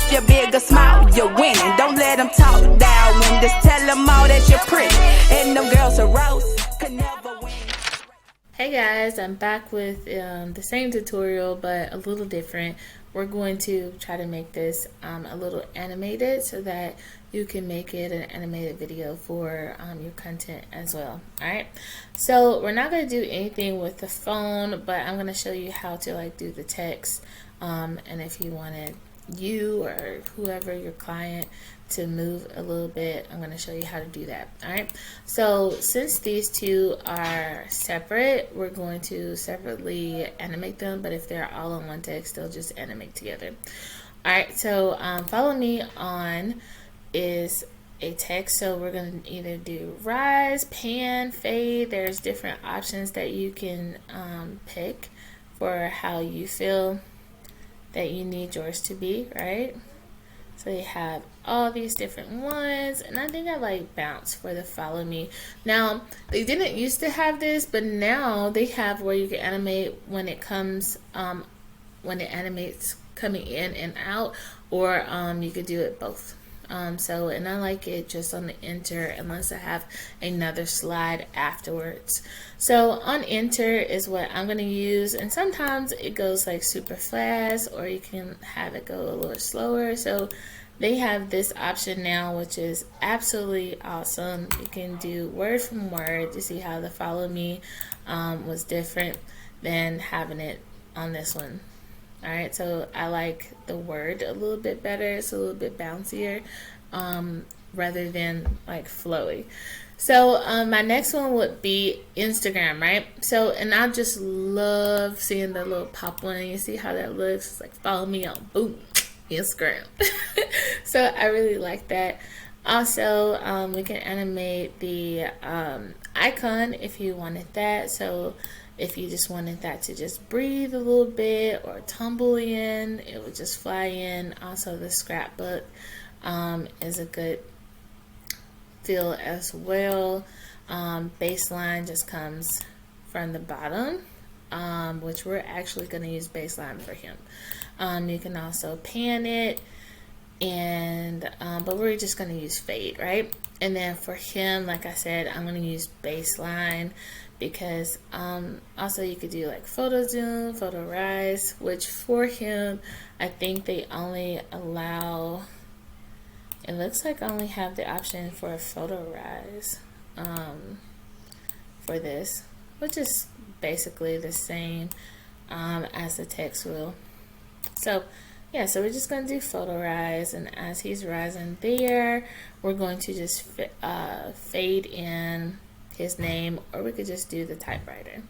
if you're big or small, you're winning. Don't let them talk down when just tell them all that you're pretty. And them girls are rose could never win. Hey guys, I'm back with the same tutorial but a little different. We're going to try to make this a little animated so that you can make it an animated video for your content as well. Alright, so we're not going to do anything with the phone, but I'm going to show you how to like do the text, and if you wanted you or whoever your client to move a little bit, I'm going to show you how to do that. Alright, so since these two are separate, we're going to separately animate them, but if they're all on one text, they'll just animate together. Alright, so follow me on is a text, so we're going to either do rise, pan, fade. There's different options that you can pick for how you feel that you need yours to be, right? So you have all these different ones, and I think I like bounce for the follow me. Now they didn't used to have this, but now they have where you can animate when it comes when it animates coming in and out, or you could do it both. And I like it just on the enter unless I have another slide afterwards. So on enter is what I'm going to use, and sometimes it goes like super fast, or you can have it go a little slower. So they have this option now, which is absolutely awesome. You can do word from word. You see how the follow me was different than having it on this one. Alright, so I like the word a little bit better. It's a little bit bouncier rather than like flowy. So my next one would be Instagram, right? So, and I just love seeing the little pop one. You see how that looks? It's like follow me on boom, Instagram. So I really like that. Also, we can animate the icon if you wanted that. So if you just wanted that to just breathe a little bit or tumble in, it would just fly in. Also, the scrapbook is a good feel as well. Baseline just comes from the bottom, which we're actually going to use baseline for him. You can also pan it, and but we're just going to use fade, right? And then for him, like I said, I'm going to use baseline, because also you could do like photo zoom, photo rise, which for him I think they only allow, it looks like I only have the option for a photo rise for this, which is basically the same as the text will. So yeah, so we're just going to do photo rise, and as he's rising there, we're going to just fade in his name, or we could just do the typewriter,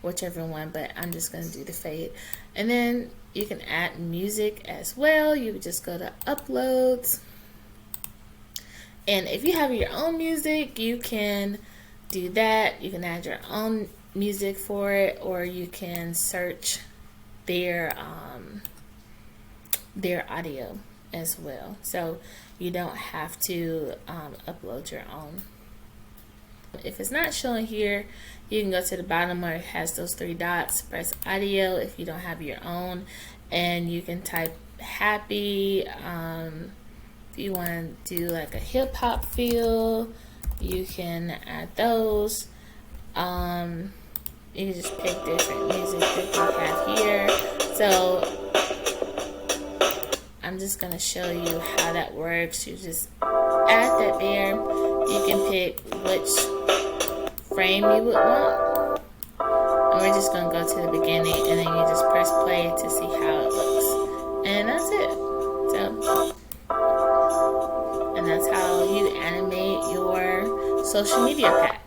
whichever one, but I'm just going to do the fade. And then you can add music as well. You would just go to uploads, and if you have your own music, you can do that. You can add your own music for it, or you can search their audio as well, so you don't have to upload your own. If it's not showing here, you can go to the bottom where it has those three dots, press audio if you don't have your own, and you can type happy. If you want to do like a hip-hop feel, you can add those. You can just pick different music that you have here. So I'm just going to show you how that works. You just add that there. You can pick which frame you would want, and we're just going to go to the beginning, and then you just press play to see how it looks, and that's it. So, and that's how you animate your social media pack.